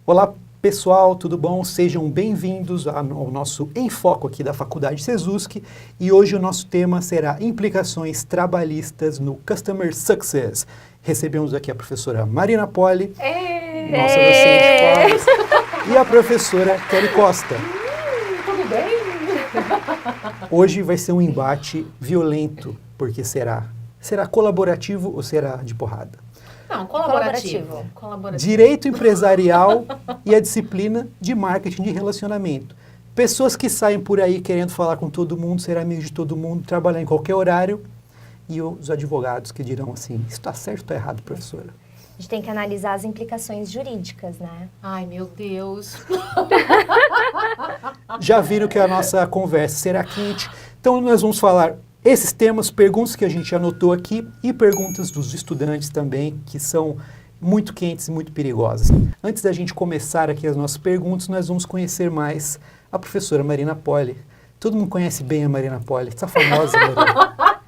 Olá pessoal, tudo bom? Sejam bem-vindos ao nosso Em Foco aqui da Faculdade Sesusc e hoje o nosso tema será implicações trabalhistas no Customer Success. Recebemos aqui a professora Marina Poli, nossa docente Poli, e a professora Kelly Costa. Tudo bem? Hoje vai ser um embate violento, porque será colaborativo ou será de porrada? Não, colaborativo. Direito empresarial e a disciplina de marketing de relacionamento. Pessoas que saem por aí querendo falar com todo mundo, ser amigo de todo mundo, trabalhar em qualquer horário. E os advogados que dirão assim, isso está certo ou está errado, professora? A gente tem que analisar as implicações jurídicas, né? Ai, meu Deus. Já viram que a nossa conversa será quente. Então nós vamos falar esses temas, perguntas que a gente anotou aqui e perguntas dos estudantes também, que são muito quentes e muito perigosas. Antes da gente começar aqui as nossas perguntas, nós vamos conhecer mais a professora Marina Poli. Todo mundo conhece bem a Marina Poli, está famosa, Marina.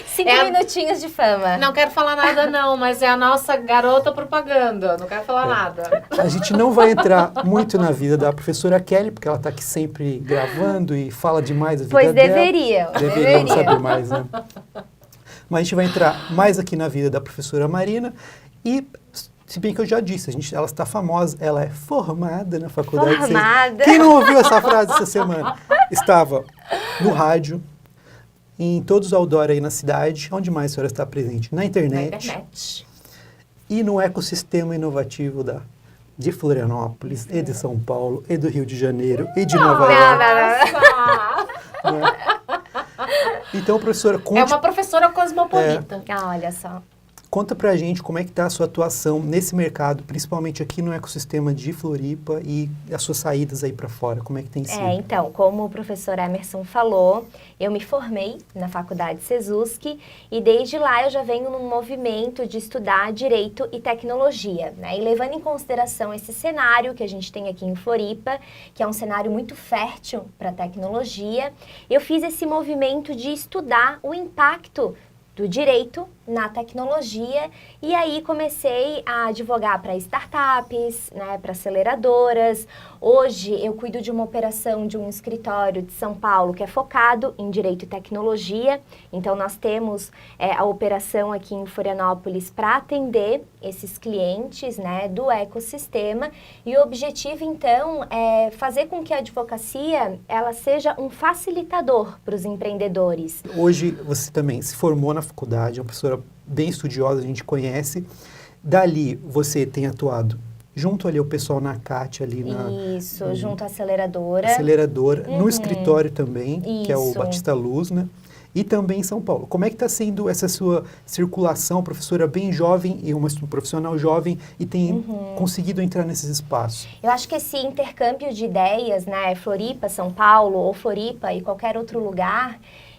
5 minutinhos de fama. Não quero falar nada não, mas é a nossa garota propaganda, não quero falar nada. A gente não vai entrar muito na vida da professora Kelly, porque ela está aqui sempre gravando e fala demais da vida pois dela. Deveriam saber mais, né? Mas a gente vai entrar mais aqui na vida da professora Marina e, se bem que eu já disse, ela está famosa, ela é formada na faculdade. Formada. Quem não ouviu essa frase essa semana? Estava no rádio, em todos os outdoor aí na cidade. Onde mais a senhora está presente? Na internet. E no ecossistema inovativo de Florianópolis, e de São Paulo, e do Rio de Janeiro, e de Nova York. Né? Então, professora, conte... É uma professora cosmopolita. Olha só. Conta pra gente como é que está a sua atuação nesse mercado, principalmente aqui no ecossistema de Floripa e as suas saídas aí para fora, como é que tem sido? Então, como o professor Emerson falou, eu me formei na Faculdade Sesusc e desde lá eu já venho num movimento de estudar Direito e Tecnologia, né? E levando em consideração esse cenário que a gente tem aqui em Floripa, que é um cenário muito fértil para tecnologia, eu fiz esse movimento de estudar o impacto do direito na tecnologia e aí comecei a advogar para startups, né, para aceleradoras. Hoje eu cuido de uma operação de um escritório de São Paulo que é focado em direito e tecnologia. Então nós temos a operação aqui em Florianópolis para atender esses clientes, né, do ecossistema e o objetivo então é fazer com que a advocacia ela seja um facilitador para os empreendedores. Hoje você também se formou na faculdade, é uma professora bem estudiosa, a gente conhece. Dali você tem atuado junto ali o pessoal na CAT ali na... Isso, junto à aceleradora. No escritório também, que é o Isso. Batista Luz, né? E também em São Paulo. Como é que está sendo essa sua circulação, professora bem jovem e uma profissional jovem e tem conseguido entrar nesses espaços? Eu acho que esse intercâmbio de ideias, né, Floripa, São Paulo ou Floripa e qualquer outro lugar,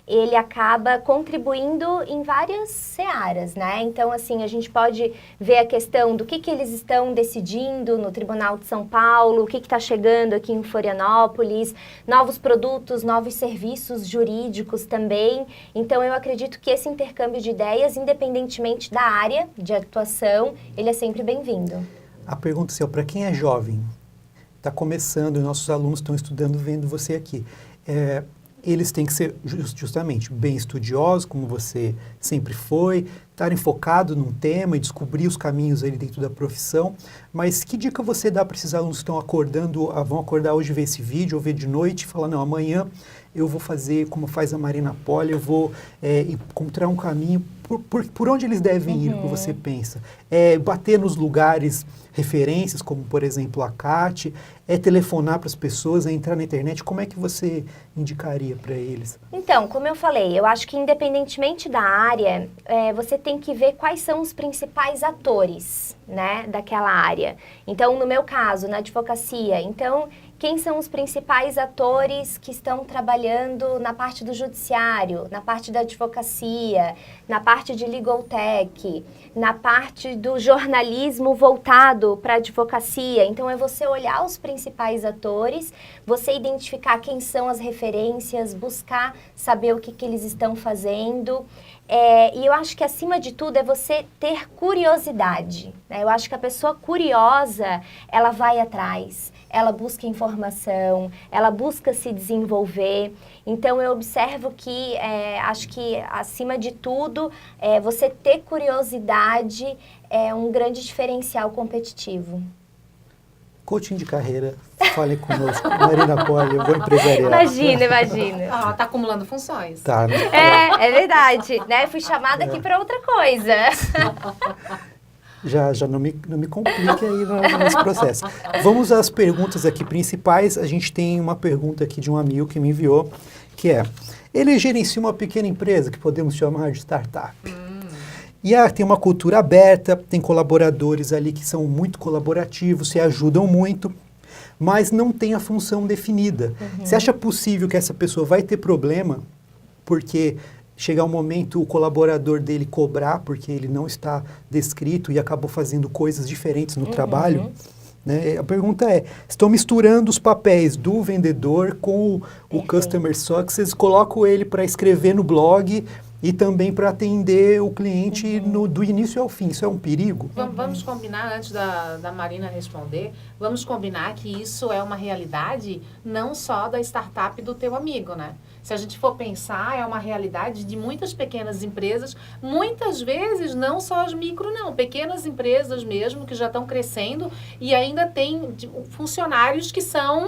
ele acaba contribuindo em várias searas, né? Então, assim, a gente pode ver a questão do que eles estão decidindo no Tribunal de São Paulo, o que está chegando aqui em Florianópolis, novos produtos, novos serviços jurídicos também. Então, eu acredito que esse intercâmbio de ideias, independentemente da área de atuação, ele é sempre bem-vindo. A pergunta é para quem é jovem, está começando, nossos alunos estão estudando, vendo você aqui. Eles têm que ser justamente bem estudiosos, como você sempre foi, estarem focados num tema e descobrir os caminhos ali dentro da profissão. Mas que dica você dá para esses alunos que estão acordando, vão acordar hoje ver esse vídeo ou ver de noite e falar, não, amanhã eu vou fazer como faz a Marina Poli, eu vou encontrar um caminho por onde eles devem ir, o que você pensa? Bater nos lugares, referências, como por exemplo a CAT, telefonar para as pessoas, entrar na internet, como é que você indicaria para eles? Então, como eu falei, eu acho que independentemente da área, você tem que ver quais são os principais atores, né, daquela área. Então, no meu caso, na advocacia, então, quem são os principais atores que estão trabalhando na parte do judiciário, na parte da advocacia, na parte de legal tech, na parte do jornalismo voltado para a advocacia. Então, é você olhar os principais atores, você identificar quem são as referências, buscar saber o que eles estão fazendo. E eu acho que, acima de tudo, é você ter curiosidade, né? Eu acho que a pessoa curiosa, ela vai atrás, ela busca informação, ela busca se desenvolver. Então, eu observo que, acho que, acima de tudo, você ter curiosidade é um grande diferencial competitivo. Coaching de carreira, fale conosco. Marina Poli, eu vou empresariar. Imagina. Tá acumulando funções. Tá, né? É verdade, né? Fui chamada aqui para outra coisa. Já não me complique aí nesse processo. Vamos às perguntas aqui principais. A gente tem uma pergunta aqui de um amigo que me enviou, que é: ele gerencia uma pequena empresa que podemos chamar de startup. E tem uma cultura aberta, tem colaboradores ali que são muito colaborativos, se ajudam muito, mas não tem a função definida. Você acha possível que essa pessoa vai ter problema porque chegar um momento o colaborador dele cobrar porque ele não está descrito e acabou fazendo coisas diferentes no trabalho? Né? A pergunta é, estão misturando os papéis do vendedor com o Customer Success, colocam ele para escrever no blog e também para atender o cliente do início ao fim. Isso é um perigo? Vamos combinar, antes da Marina responder, vamos combinar que isso é uma realidade não só da startup do teu amigo, né? Se a gente for pensar, é uma realidade de muitas pequenas empresas, muitas vezes não só as micro, não, pequenas empresas mesmo que já estão crescendo e ainda tem funcionários que são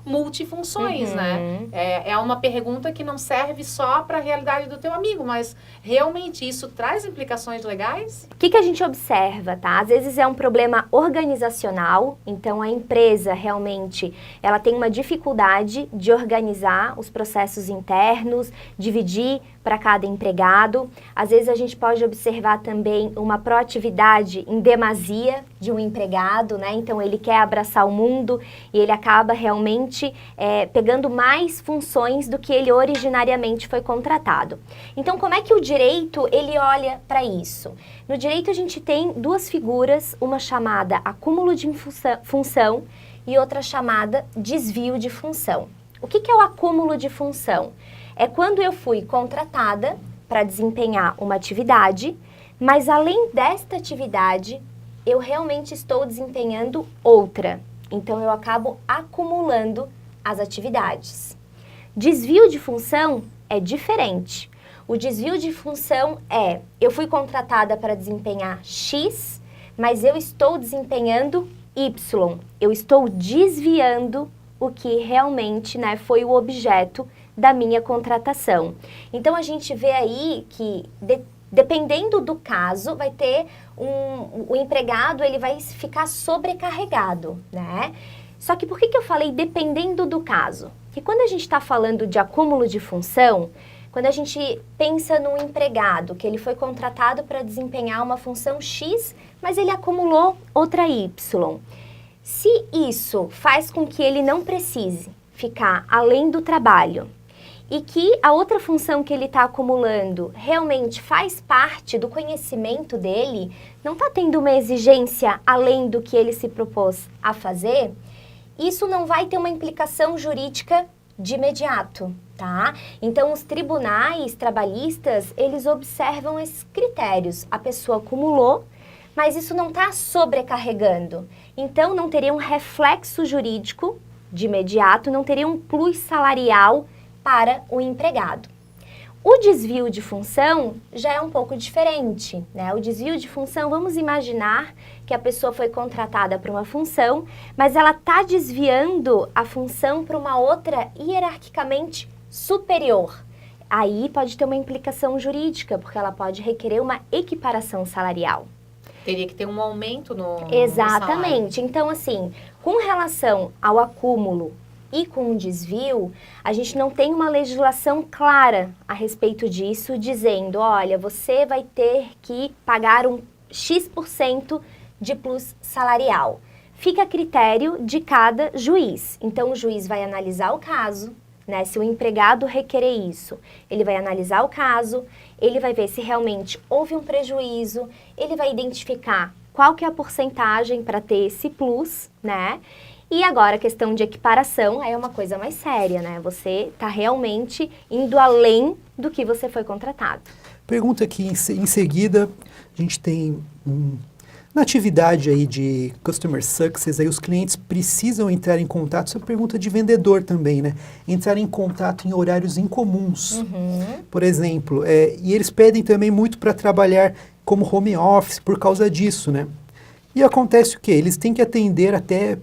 multifunções, né? É uma pergunta que não serve só para a realidade do teu amigo, mas realmente isso traz implicações legais? O que a gente observa, tá? Às vezes é um problema organizacional, então a empresa realmente, ela tem uma dificuldade de organizar os processos internos, dividir para cada empregado. Às vezes a gente pode observar também uma proatividade em demasia de um empregado, né? Então ele quer abraçar o mundo e ele acaba realmente pegando mais funções do que ele originariamente foi contratado. Então como é que o direito ele olha para isso? No direito a gente tem duas figuras, uma chamada acúmulo de função e outra chamada desvio de função. O que é o acúmulo de função? É quando eu fui contratada para desempenhar uma atividade, mas além desta atividade, eu realmente estou desempenhando outra. Então, eu acabo acumulando as atividades. Desvio de função é diferente. O desvio de função eu fui contratada para desempenhar X, mas eu estou desempenhando Y. Eu estou desviando o que realmente, né, foi o objeto da minha contratação. Então, a gente vê aí que, dependendo do caso, vai ter o empregado, ele vai ficar sobrecarregado, né? Só que por que eu falei dependendo do caso? Que quando a gente está falando de acúmulo de função, quando a gente pensa num empregado, que ele foi contratado para desempenhar uma função X, mas ele acumulou outra Y. Se isso faz com que ele não precise ficar além do trabalho e que a outra função que ele está acumulando realmente faz parte do conhecimento dele, não está tendo uma exigência além do que ele se propôs a fazer, isso não vai ter uma implicação jurídica de imediato, tá? Então, os tribunais trabalhistas, eles observam esses critérios. A pessoa acumulou, mas isso não está sobrecarregando. Então, não teria um reflexo jurídico de imediato, não teria um plus salarial para o empregado. O desvio de função já é um pouco diferente, né? O desvio de função, vamos imaginar que a pessoa foi contratada para uma função, mas ela está desviando a função para uma outra hierarquicamente superior. Aí pode ter uma implicação jurídica, porque ela pode requerer uma equiparação salarial. Teria que ter um aumento no Exatamente. salário. Então, assim, com relação ao acúmulo e com o desvio, a gente não tem uma legislação clara a respeito disso, dizendo, olha, você vai ter que pagar um X% de plus salarial. Fica a critério de cada juiz. Então, o juiz vai analisar o caso, né? Se o empregado requerer isso, ele vai analisar o caso, ele vai ver se realmente houve um prejuízo, ele vai identificar qual que é a porcentagem para ter esse plus, né? E agora a questão de equiparação aí é uma coisa mais séria, né? Você está realmente indo além do que você foi contratado. Pergunta aqui em seguida, a gente tem na atividade aí de Customer Success, aí os clientes precisam entrar em contato, isso é pergunta de vendedor também, né? Entrar em contato em horários incomuns, por exemplo, e eles pedem também muito para trabalhar como home office por causa disso, né? E acontece o quê? Eles têm que atender até,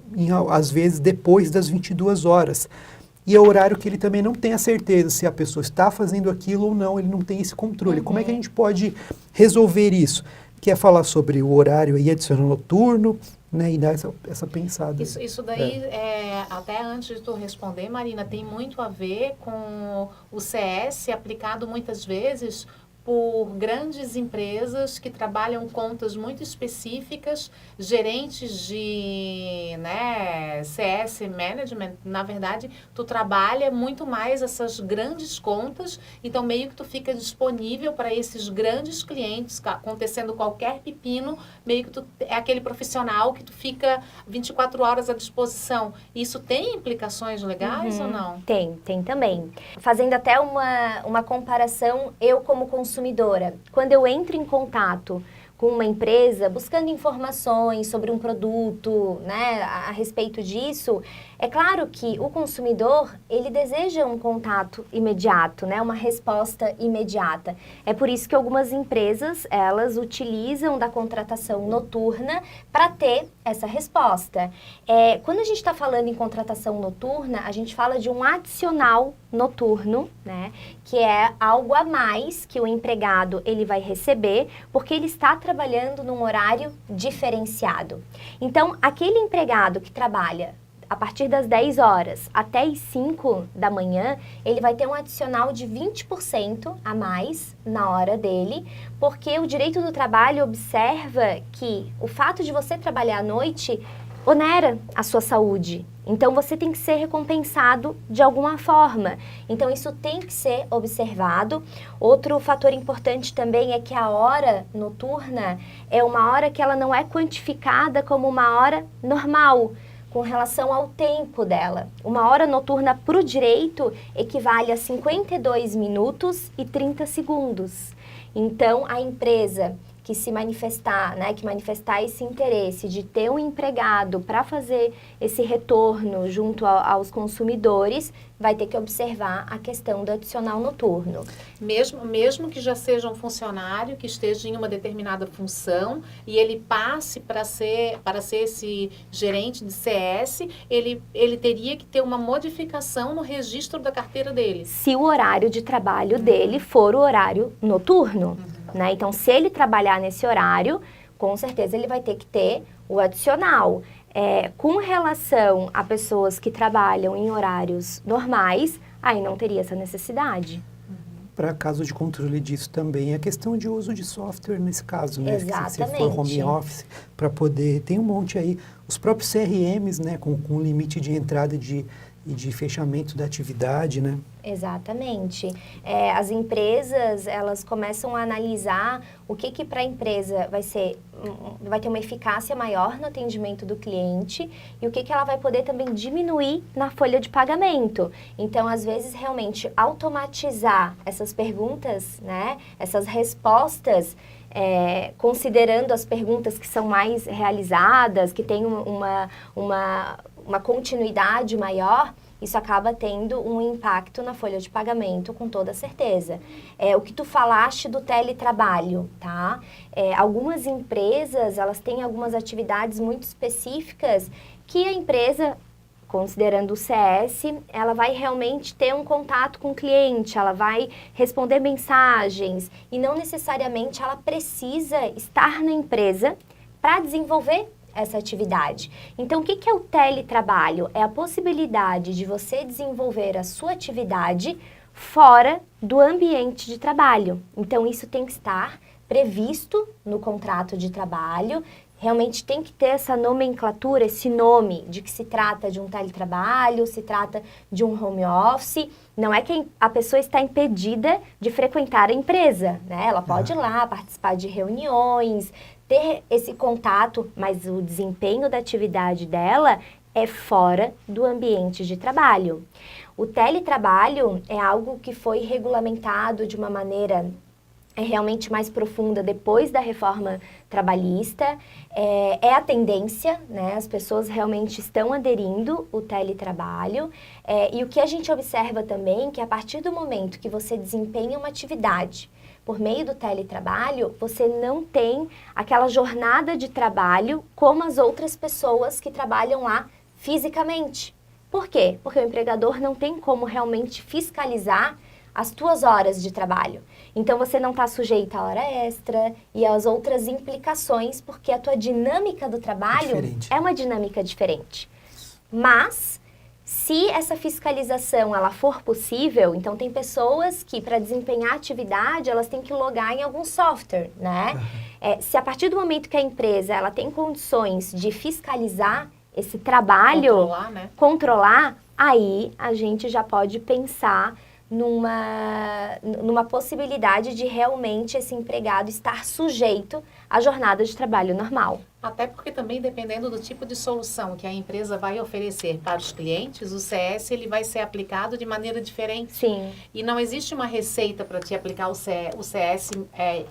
às vezes, depois das 22 horas. E é o horário que ele também não tem a certeza se a pessoa está fazendo aquilo ou não, ele não tem esse controle. Como é que a gente pode resolver isso? Quer falar sobre o horário aí adicional noturno, né, e dar essa pensada. Isso daí, até antes de tu responder, Marina, tem muito a ver com o CS aplicado muitas vezes por grandes empresas que trabalham contas muito específicas, gerentes de CS Management, na verdade, tu trabalha muito mais essas grandes contas, então meio que tu fica disponível para esses grandes clientes, acontecendo qualquer pepino, meio que tu é aquele profissional que tu fica 24 horas à disposição. Isso tem implicações legais ou não? Tem também. Fazendo até uma comparação, eu como consumidora, quando eu entro em contato com uma empresa, buscando informações sobre um produto, né, a respeito disso, é claro que o consumidor, ele deseja um contato imediato, né, uma resposta imediata. É por isso que algumas empresas, elas utilizam da contratação noturna para ter essa resposta. Quando a gente está falando em contratação noturna, a gente fala de um adicional noturno, né, que é algo a mais que o empregado ele vai receber, porque ele está trabalhando num horário diferenciado. Então, aquele empregado que trabalha a partir das 10 horas até as 5 da manhã, ele vai ter um adicional de 20% a mais na hora dele, porque o direito do trabalho observa que o fato de você trabalhar à noite onera a sua saúde. Então, você tem que ser recompensado de alguma forma. Então, isso tem que ser observado. Outro fator importante também é que a hora noturna é uma hora que ela não é quantificada como uma hora normal, com relação ao tempo dela. Uma hora noturna para o direito equivale a 52 minutos e 30 segundos. Então, a empresa que se manifestar, né, que manifestar esse interesse de ter um empregado para fazer esse retorno junto aos consumidores, vai ter que observar a questão do adicional noturno. Mesmo que já seja um funcionário que esteja em uma determinada função e ele passe para ser esse gerente de CS, ele teria que ter uma modificação no registro da carteira dele. Se o horário de trabalho dele for o horário noturno. Né? Então, se ele trabalhar nesse horário, com certeza ele vai ter que ter o adicional. Com relação a pessoas que trabalham em horários normais, aí não teria essa necessidade. Para caso de controle disso também, a questão de uso de software nesse caso, né? Exatamente. Se for home office, para poder... Tem um monte aí, os próprios CRMs, né? Com limite de entrada e de fechamento da atividade, né? Exatamente. As empresas, elas começam a analisar o que para a empresa vai ter uma eficácia maior no atendimento do cliente e o que ela vai poder também diminuir na folha de pagamento. Então, às vezes, realmente, automatizar essas perguntas, né, essas respostas, considerando as perguntas que são mais realizadas, que têm uma continuidade maior, isso acaba tendo um impacto na folha de pagamento, com toda certeza. O que tu falaste do teletrabalho, tá? Algumas empresas, elas têm algumas atividades muito específicas que a empresa, considerando o CS, ela vai realmente ter um contato com o cliente, ela vai responder mensagens e não necessariamente ela precisa estar na empresa para desenvolver essa atividade. Então, o que é o teletrabalho? É a possibilidade de você desenvolver a sua atividade fora do ambiente de trabalho. Então, isso tem que estar previsto no contrato de trabalho. Realmente tem que ter essa nomenclatura, esse nome de que se trata de um teletrabalho, se trata de um home office. Não é que a pessoa está impedida de frequentar a empresa, né? Ela pode ir lá participar de reuniões, ter esse contato, mas o desempenho da atividade dela é fora do ambiente de trabalho. O teletrabalho é algo que foi regulamentado de uma maneira é realmente mais profunda depois da reforma trabalhista, é a tendência, né? As pessoas realmente estão aderindo ao teletrabalho, e o que a gente observa também é que a partir do momento que você desempenha uma atividade por meio do teletrabalho, você não tem aquela jornada de trabalho como as outras pessoas que trabalham lá fisicamente. Por quê? Porque o empregador não tem como realmente fiscalizar as tuas horas de trabalho. Então, você não está sujeito à hora extra e às outras implicações, porque a tua dinâmica do trabalho é uma dinâmica diferente. Mas, se essa fiscalização ela for possível, então tem pessoas que, para desempenhar a atividade, elas têm que logar em algum software, né? Se a partir do momento que a empresa ela tem condições de fiscalizar esse trabalho, controlar, aí a gente já pode pensar numa possibilidade de realmente esse empregado estar sujeito à jornada de trabalho normal. Até porque também, dependendo do tipo de solução que a empresa vai oferecer para os clientes, o CS ele vai ser aplicado de maneira diferente. Sim. E não existe uma receita para te aplicar o CS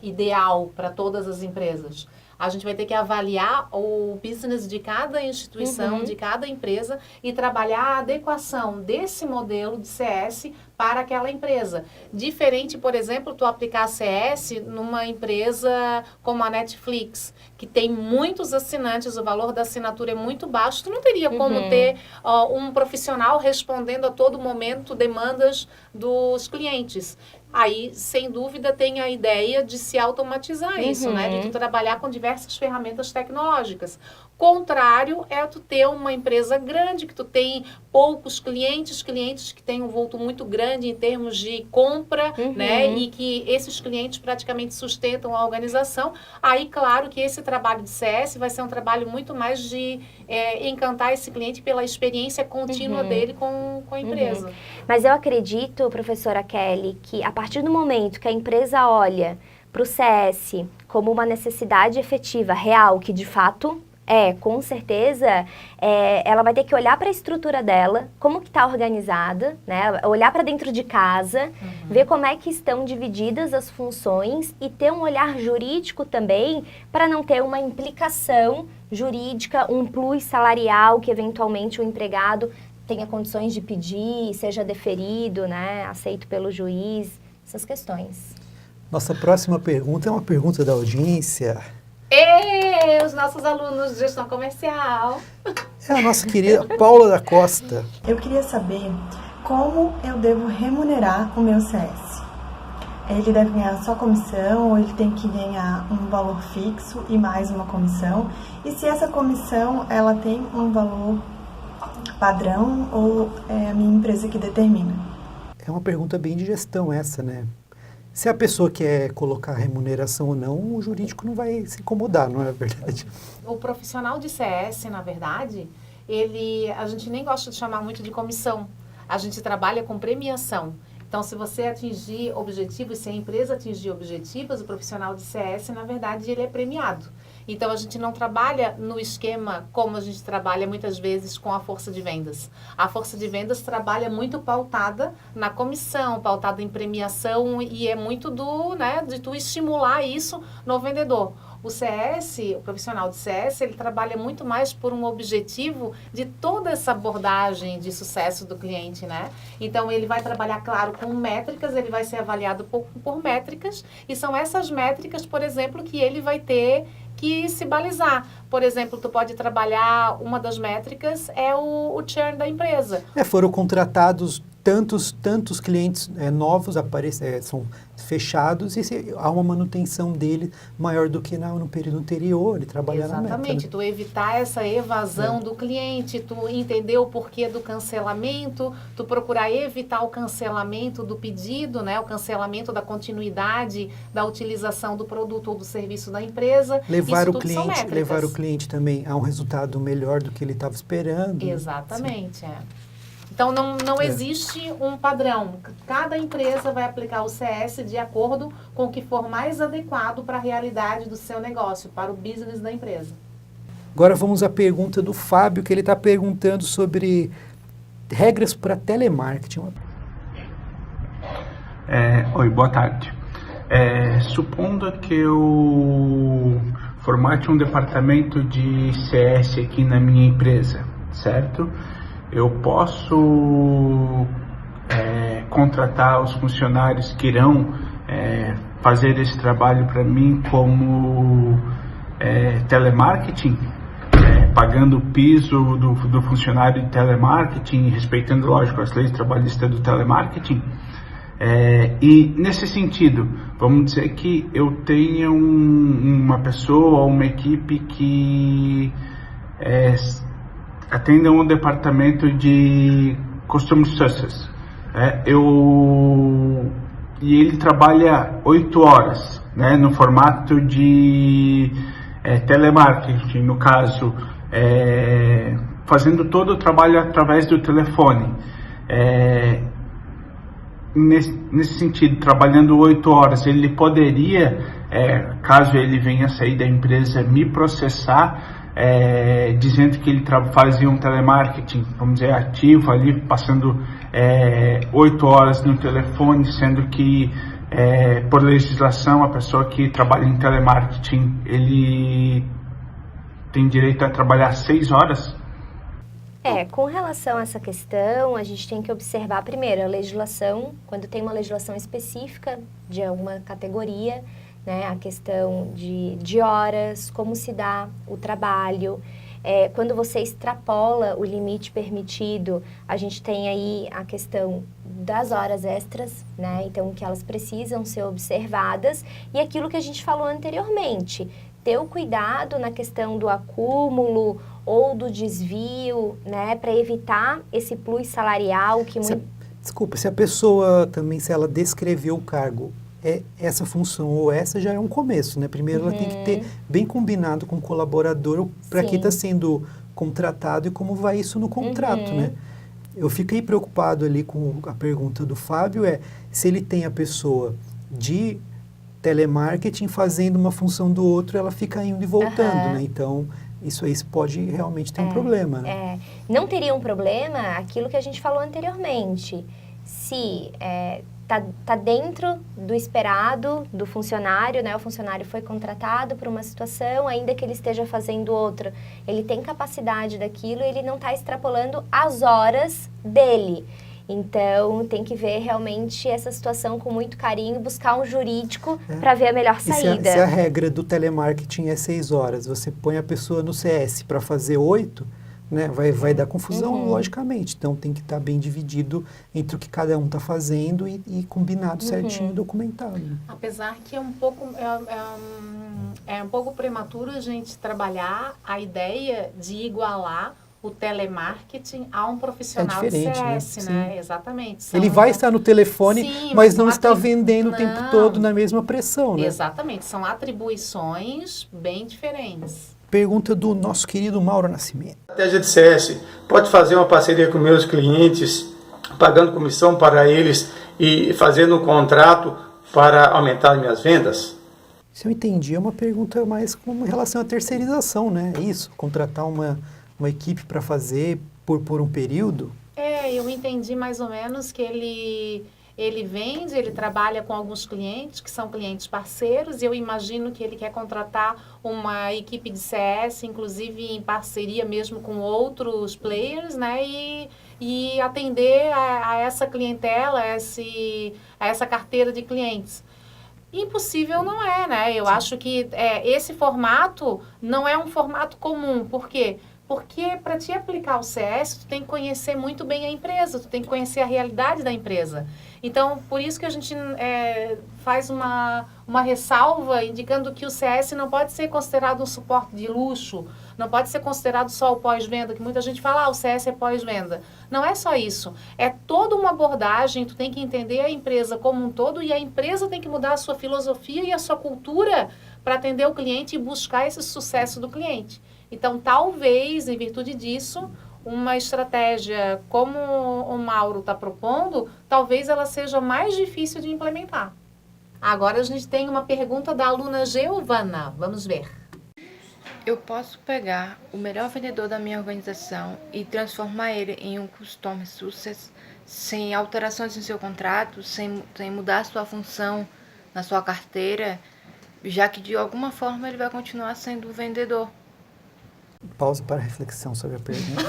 ideal para todas as empresas. A gente vai ter que avaliar o business de cada instituição, de cada empresa e trabalhar a adequação desse modelo de CS para aquela empresa. Diferente, por exemplo, tu aplicar CS numa empresa como a Netflix, que tem muitos assinantes, o valor da assinatura é muito baixo, tu não teria como ter um profissional respondendo a todo momento demandas dos clientes. Aí, sem dúvida, tem a ideia de se automatizar isso, né? De tu trabalhar com diversas ferramentas tecnológicas. Contrário é tu ter uma empresa grande, que tu tem poucos clientes que têm um vulto muito grande em termos de compra, né? E que esses clientes praticamente sustentam a organização. Aí, claro que esse trabalho de CS vai ser um trabalho muito mais de encantar esse cliente pela experiência contínua dele com a empresa. Mas eu acredito, professora Kelly, que a partir do momento que a empresa olha para o CS como uma necessidade efetiva, real, que de fato com certeza, ela vai ter que olhar para a estrutura dela, como que está organizada, né? Olhar para dentro de casa, ver como é que estão divididas as funções e ter um olhar jurídico também para não ter uma implicação jurídica, um plus salarial que eventualmente o empregado tenha condições de pedir, seja deferido, né? Aceito pelo juiz, essas questões. Nossa próxima pergunta é uma pergunta da audiência. Os nossos alunos de gestão comercial. É a nossa querida Paula da Costa. Eu queria saber como eu devo remunerar o meu CS. Ele deve ganhar só comissão ou ele tem que ganhar um valor fixo e mais uma comissão? E se essa comissão ela tem um valor padrão ou é a minha empresa que determina? É uma pergunta bem de gestão essa, né? Se a pessoa quer colocar remuneração ou não, o jurídico não vai se incomodar, não é verdade? O profissional de CS, na verdade, a gente nem gosta de chamar muito de comissão. A gente trabalha com premiação. Então, se você atingir objetivos, se a empresa atingir objetivos, o profissional de CS, na verdade, ele é premiado. Então, a gente não trabalha no esquema como a gente trabalha muitas vezes com a força de vendas. A força de vendas trabalha muito pautada na comissão, pautada em premiação e é muito de tu estimular isso no vendedor. O CS, o profissional de CS, ele trabalha muito mais por um objetivo de toda essa abordagem de sucesso do cliente, né? Então, ele vai trabalhar, claro, com métricas, ele vai ser avaliado por métricas, e são essas métricas, por exemplo, que ele vai ter que se balizar. Por exemplo, tu pode trabalhar, uma das métricas é o churn da empresa. Foram contratados tantos clientes novos são fechados e há uma manutenção dele maior do que no período anterior, ele trabalha na meta. Exatamente, tu evitar essa evasão do cliente, tu entender o porquê do cancelamento, tu procurar evitar o cancelamento do pedido, né, o cancelamento da continuidade da utilização do produto ou do serviço da empresa. Levar o cliente também a um resultado melhor do que ele estava esperando. Exatamente, Então, não existe um padrão. Cada empresa vai aplicar o CS de acordo com o que for mais adequado para a realidade do seu negócio, para o business da empresa. Agora vamos à pergunta do Fábio, que ele está perguntando sobre regras para telemarketing. Oi, boa tarde. Supondo que eu formate um departamento de CS aqui na minha empresa, certo? Eu posso contratar os funcionários que irão fazer esse trabalho para mim como telemarketing, pagando o piso do funcionário de telemarketing, respeitando, lógico, as leis trabalhistas do telemarketing. E nesse sentido, vamos dizer que eu tenha uma pessoa ou uma equipe que atenda um departamento de Customer Success. E ele trabalha 8 horas, né, no formato de telemarketing, no caso, fazendo todo o trabalho através do telefone. Nesse sentido, trabalhando 8 horas, ele poderia, caso ele venha a sair da empresa, me processar, dizendo que ele fazia um telemarketing, vamos dizer, ativo ali, passando 8 horas no telefone, sendo que, por legislação, a pessoa que trabalha em telemarketing, ele tem direito a trabalhar 6 horas? Com relação a essa questão, a gente tem que observar primeiro a legislação, quando tem uma legislação específica de alguma categoria, né, a questão de horas, como se dá o trabalho. Quando você extrapola o limite permitido, a gente tem aí a questão das horas extras, né, então que elas precisam ser observadas, e aquilo que a gente falou anteriormente, ter o cuidado na questão do acúmulo ou do desvio, né, para evitar esse plus salarial que Desculpa, se a pessoa também, se ela descreveu o cargo, essa função ou essa já é um começo, né? Primeiro ela tem que ter bem combinado com o colaborador para que está sendo contratado e como vai isso no contrato, né? Eu fiquei preocupado ali com a pergunta do Fábio, se ele tem a pessoa de telemarketing fazendo uma função do outro, ela fica indo e voltando, né? Então, isso aí pode realmente ter um problema, né? Não teria um problema aquilo que a gente falou anteriormente. Se tá dentro do esperado do funcionário, né? O funcionário foi contratado para uma situação, ainda que ele esteja fazendo outra, ele tem capacidade daquilo, ele não está extrapolando as horas dele. Então, tem que ver realmente essa situação com muito carinho, buscar um jurídico para ver a melhor saída. Se a regra do telemarketing é 6 horas, você põe a pessoa no CS para fazer 8, né, vai dar confusão, logicamente. Então, tem que estar bem dividido entre o que cada um está fazendo e combinado certinho, documentado. Apesar que é um pouco prematuro a gente trabalhar a ideia de igualar o telemarketing a um profissional de CS, né? Exatamente. Ele vai estar no telefone, mas não está vendendo o tempo todo na mesma pressão, né? Exatamente. São atribuições bem diferentes. Pergunta do nosso querido Mauro Nascimento. A estratégia de CS pode fazer uma parceria com meus clientes, pagando comissão para eles e fazendo um contrato para aumentar minhas vendas? Se eu entendi, é uma pergunta mais com relação à terceirização, né? É isso, contratar uma equipe para fazer por um período? Eu entendi mais ou menos que ele vende, ele trabalha com alguns clientes que são clientes parceiros, e eu imagino que ele quer contratar uma equipe de CS, inclusive em parceria mesmo com outros players, né? E atender a essa clientela, a essa carteira de clientes. Impossível não é, né? Eu acho que esse formato não é um formato comum. Por quê? Porque para te aplicar o CS, tu tem que conhecer muito bem a empresa, tu tem que conhecer a realidade da empresa. Então, por isso que a gente faz uma ressalva indicando que o CS não pode ser considerado um suporte de luxo, não pode ser considerado só o pós-venda, que muita gente fala, o CS é pós-venda. Não é só isso, é toda uma abordagem, tu tem que entender a empresa como um todo, e a empresa tem que mudar a sua filosofia e a sua cultura para atender o cliente e buscar esse sucesso do cliente. Então, talvez, em virtude disso, uma estratégia como o Mauro está propondo, talvez ela seja mais difícil de implementar. Agora a gente tem uma pergunta da aluna Giovana. Vamos ver. Eu posso pegar o melhor vendedor da minha organização e transformar ele em um Customer Success sem alterações em seu contrato, sem mudar sua função na sua carteira, já que de alguma forma ele vai continuar sendo vendedor. Pausa para reflexão sobre a pergunta.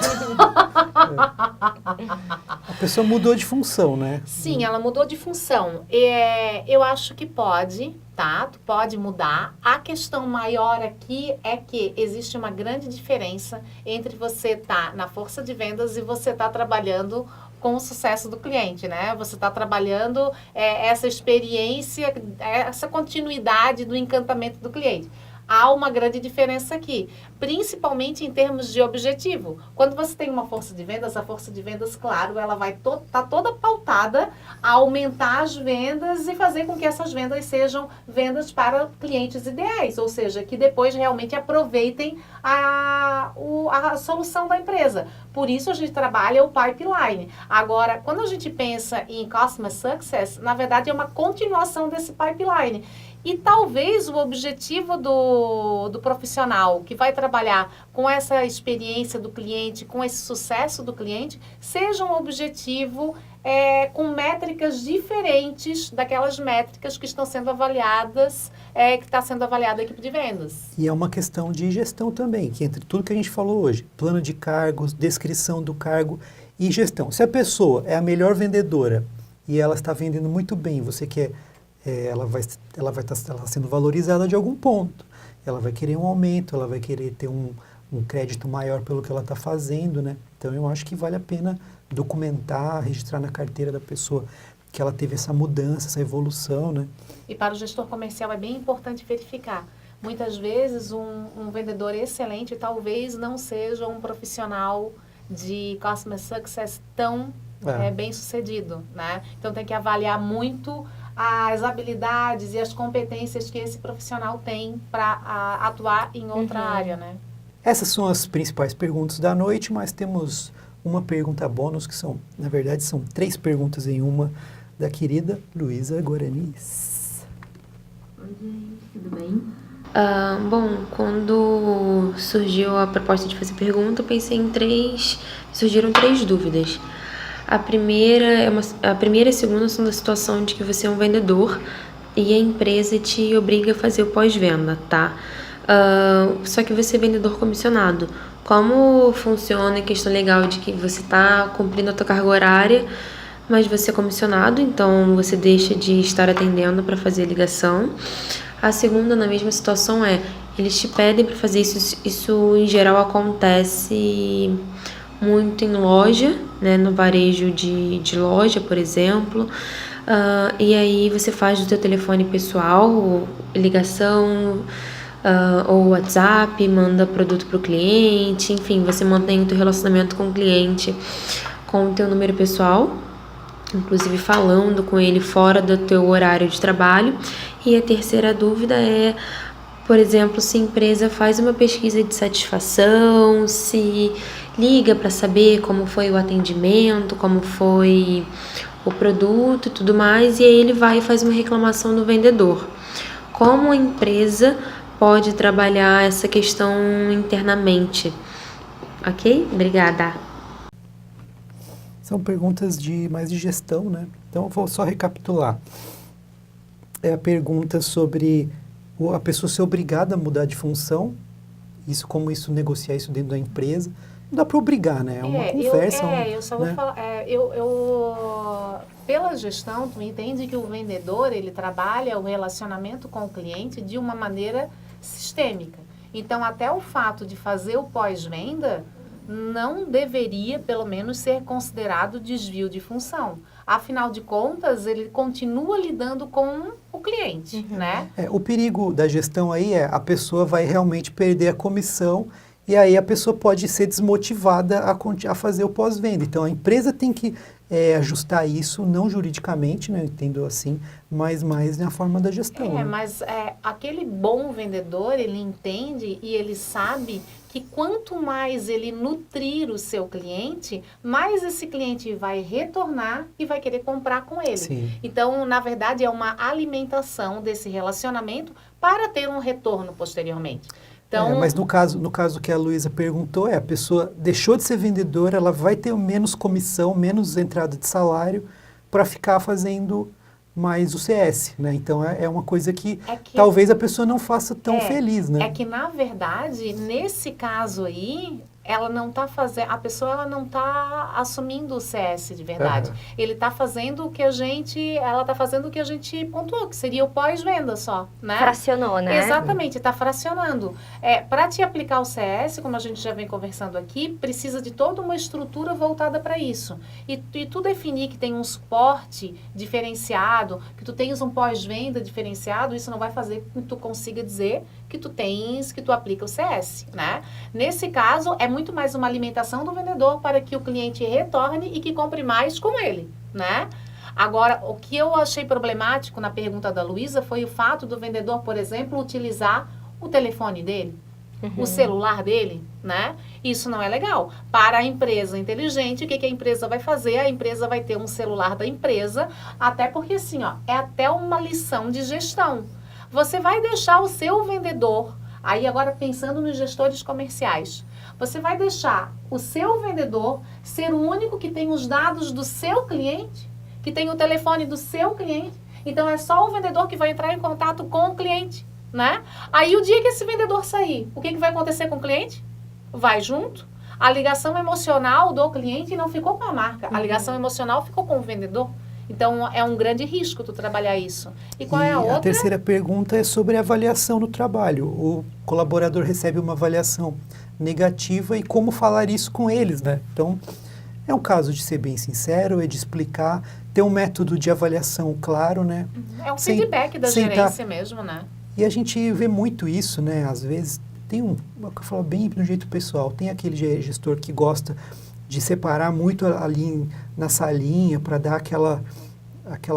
A pessoa mudou de função, né? Sim, ela mudou de função. Eu acho que pode, tá? Tu pode mudar. A questão maior aqui é que existe uma grande diferença entre você estar na força de vendas e você estar trabalhando com o sucesso do cliente, né? Você está trabalhando essa experiência, essa continuidade do encantamento do cliente. Há uma grande diferença aqui, principalmente em termos de objetivo. Quando você tem uma força de vendas, a força de vendas, claro, ela vai estar toda pautada a aumentar as vendas e fazer com que essas vendas sejam vendas para clientes ideais, ou seja, que depois realmente aproveitem a solução da empresa. Por isso a gente trabalha o pipeline. Agora, quando a gente pensa em Customer Success, na verdade é uma continuação desse pipeline. E talvez o objetivo do profissional que vai trabalhar com essa experiência do cliente, com esse sucesso do cliente, seja um objetivo com métricas diferentes daquelas métricas que estão sendo avaliadas, que está sendo avaliada a equipe de vendas. E é uma questão de gestão também, que entre tudo que a gente falou hoje, plano de cargos, descrição do cargo e gestão. Se a pessoa é a melhor vendedora e ela está vendendo muito bem, você quer... ela vai estar sendo valorizada de algum ponto. Ela vai querer um aumento, ela vai querer ter um crédito maior pelo que ela está fazendo, né? Então, eu acho que vale a pena documentar, registrar na carteira da pessoa que ela teve essa mudança, essa evolução, né? E para o gestor comercial é bem importante verificar. Muitas vezes, um vendedor excelente talvez não seja um profissional de Customer Success tão bem sucedido, né? Então, tem que avaliar muito as habilidades e as competências que esse profissional tem para atuar em outra área, né? Essas são as principais perguntas da noite, mas temos uma pergunta bônus, que são, na verdade, são 3 perguntas em uma, da querida Luísa Guaranis. Oi, gente, tudo bem? Bom, quando surgiu a proposta de fazer pergunta, eu pensei surgiram 3 dúvidas. A primeira e a segunda são da situação de que você é um vendedor e a empresa te obriga a fazer o pós-venda, tá? Só que você é vendedor comissionado. Como funciona a questão legal de que você está cumprindo a tua carga horária, mas você é comissionado, então você deixa de estar atendendo para fazer a ligação. A segunda, na mesma situação, eles te pedem para fazer isso. Isso, em geral, acontece muito em loja, né, no varejo de loja, por exemplo, e aí você faz do teu telefone pessoal, ligação, ou WhatsApp, manda produto para o cliente, enfim, você mantém o teu relacionamento com o cliente com o teu número pessoal, inclusive falando com ele fora do teu horário de trabalho. E a terceira dúvida é, por exemplo, se a empresa faz uma pesquisa de satisfação, se liga para saber como foi o atendimento, como foi o produto e tudo mais, e aí ele vai e faz uma reclamação do vendedor. Como a empresa pode trabalhar essa questão internamente? Ok? Obrigada. São perguntas mais de gestão, né? Então, eu vou só recapitular. É a pergunta sobre a pessoa ser obrigada a mudar de função, como isso negociar isso dentro da empresa. Não dá para obrigar, né? É uma conversa. Eu só vou falar. Pela gestão, tu entende que o vendedor, ele trabalha o relacionamento com o cliente de uma maneira sistêmica. Então, até o fato de fazer o pós-venda não deveria, pelo menos, ser considerado desvio de função. Afinal de contas, ele continua lidando com o cliente, né? O perigo da gestão aí a pessoa vai realmente perder a comissão e aí a pessoa pode ser desmotivada a fazer o pós-venda. Então, a empresa tem que ajustar isso, não juridicamente, né, eu entendo assim, mas mais na forma da gestão. Né? Mas aquele bom vendedor, ele entende e ele sabe que quanto mais ele nutrir o seu cliente, mais esse cliente vai retornar e vai querer comprar com ele. Sim. Então, na verdade, é uma alimentação desse relacionamento para ter um retorno posteriormente. Então, mas no caso que a Luísa perguntou, a pessoa deixou de ser vendedora, ela vai ter menos comissão, menos entrada de salário para ficar fazendo mais o CS, né? Então é uma coisa que, É que- talvez a pessoa não faça tão feliz, né? É que, na verdade, nesse caso aí, ela não está fazendo, a pessoa ela não está assumindo o CS de verdade. Aham. Ele está fazendo o que ela está fazendo o que a gente pontuou, que seria o pós-venda só, né? Fracionou, né? Exatamente, está fracionando. Para te aplicar o CS, como a gente já vem conversando aqui, precisa de toda uma estrutura voltada para isso. E tu definir que tem um suporte diferenciado, que tu tens um pós-venda diferenciado, isso não vai fazer com que tu consiga dizer que tu aplica o CS, né? Nesse caso, é muito mais uma alimentação do vendedor para que o cliente retorne e que compre mais com ele, né? Agora, o que eu achei problemático na pergunta da Luísa foi o fato do vendedor, por exemplo, utilizar o telefone dele, o celular dele, né? Isso não é legal. Para a empresa inteligente, o que a empresa vai fazer? A empresa vai ter um celular da empresa, até porque assim, ó, é até uma lição de gestão. Você vai deixar o seu vendedor, aí agora pensando nos gestores comerciais, você vai deixar o seu vendedor ser o único que tem os dados do seu cliente, que tem o telefone do seu cliente. Então, é só o vendedor que vai entrar em contato com o cliente, né? Aí, o dia que esse vendedor sair, o que vai acontecer com o cliente? Vai junto. A ligação emocional do cliente não ficou com a marca. A ligação emocional ficou com o vendedor. Então, é um grande risco tu trabalhar isso. E qual é a outra? A terceira pergunta é sobre a avaliação no trabalho. O colaborador recebe uma avaliação negativa e como falar isso com eles, né? Então, é um caso de ser bem sincero, é de explicar, ter um método de avaliação claro, né? É um feedback da sem gerência mesmo, né? E a gente vê muito isso, né? Às vezes, eu falo bem do jeito pessoal, tem aquele gestor que gosta de separar muito ali na salinha para dar aquela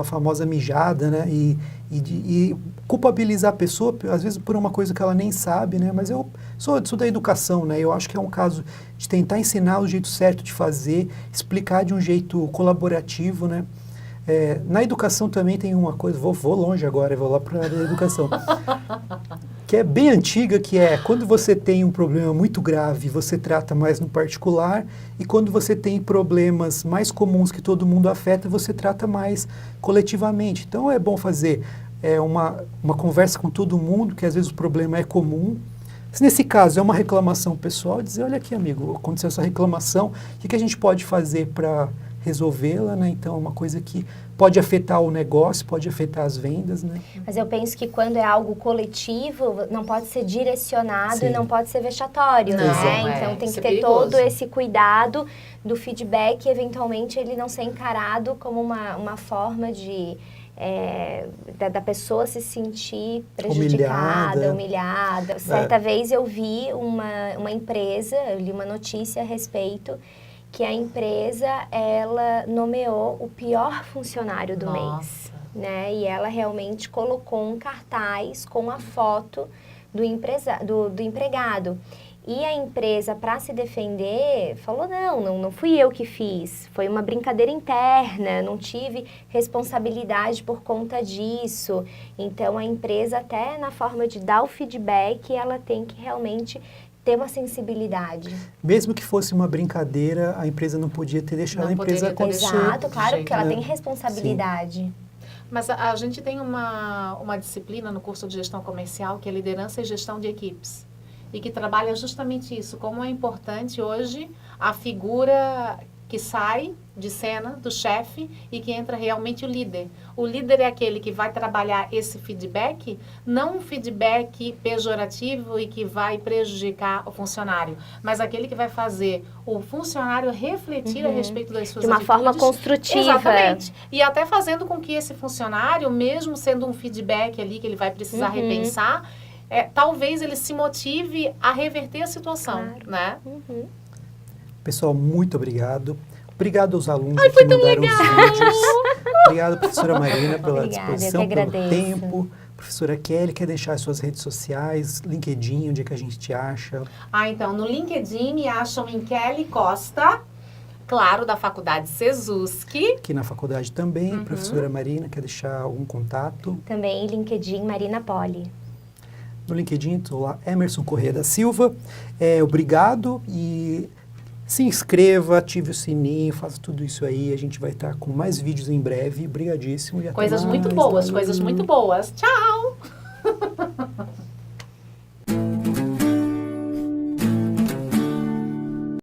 famosa mijada, né? E culpabilizar a pessoa, às vezes por uma coisa que ela nem sabe, né? Mas eu sou da educação, né? Eu acho que é um caso de tentar ensinar o jeito certo de fazer, explicar de um jeito colaborativo, né? Na educação também tem uma coisa, vou longe agora, vou lá para a área da educação, que é bem antiga, que é quando você tem um problema muito grave, você trata mais no particular, e quando você tem problemas mais comuns que todo mundo afeta, você trata mais coletivamente. Então é bom fazer uma conversa com todo mundo, que às vezes o problema é comum. Se nesse caso é uma reclamação pessoal, dizer, olha aqui amigo, aconteceu essa reclamação, o que a gente pode fazer para resolvê-la, né? Então é uma coisa que pode afetar o negócio, pode afetar as vendas, né? Mas eu penso que quando é algo coletivo, não pode ser direcionado Sim. e não pode ser vexatório, Não, né? Então tem isso que é ter perigoso. todo esse cuidado do feedback, eventualmente ele não ser encarado como uma forma de da pessoa se sentir prejudicada, humilhada. Certa vez eu vi uma empresa, eu li uma notícia a respeito que a empresa, ela nomeou o pior funcionário do mês, né? E ela realmente colocou um cartaz com a foto do empregado. E a empresa, para se defender, falou, não fui eu que fiz, foi uma brincadeira interna, não tive responsabilidade por conta disso. Então, a empresa, até na forma de dar o feedback, ela tem que realmente ter uma sensibilidade. Mesmo que fosse uma brincadeira, a empresa não podia ter deixado a empresa acontecer. Exato, claro, porque ela né? tem responsabilidade. Mas a gente tem uma disciplina no curso de gestão comercial que é liderança e gestão de equipes. E que trabalha justamente isso, como é importante hoje a figura que sai de cena do chefe e que entra realmente o líder. O líder é aquele que vai trabalhar esse feedback, não um feedback pejorativo e que vai prejudicar o funcionário, mas aquele que vai fazer o funcionário refletir a respeito das suas De uma atitudes. forma construtiva. Exatamente. E até fazendo com que esse funcionário, mesmo sendo um feedback ali que ele vai precisar repensar, talvez ele se motive a reverter a situação, né? Pessoal, muito obrigado. Obrigado aos alunos que mandaram os vídeos. Obrigado, professora Marina, pela Obrigada, disposição, eu que pelo agradeço. tempo. Professora Kelly, quer deixar as suas redes sociais, LinkedIn, onde é que a gente te acha? Então, no LinkedIn me acham em Kelly Costa, claro, da Faculdade Sezuski. Aqui na faculdade também. Professora Marina, quer deixar algum contato? Também LinkedIn Marina Poli. No LinkedIn, estou lá, Emerson Corrêa da Silva. Obrigado e Se inscreva, ative o sininho, faça tudo isso aí. A gente vai estar com mais vídeos em breve. Obrigadíssimo. E até Coisas muito mais. boas, Valeu. coisas muito boas. Tchau!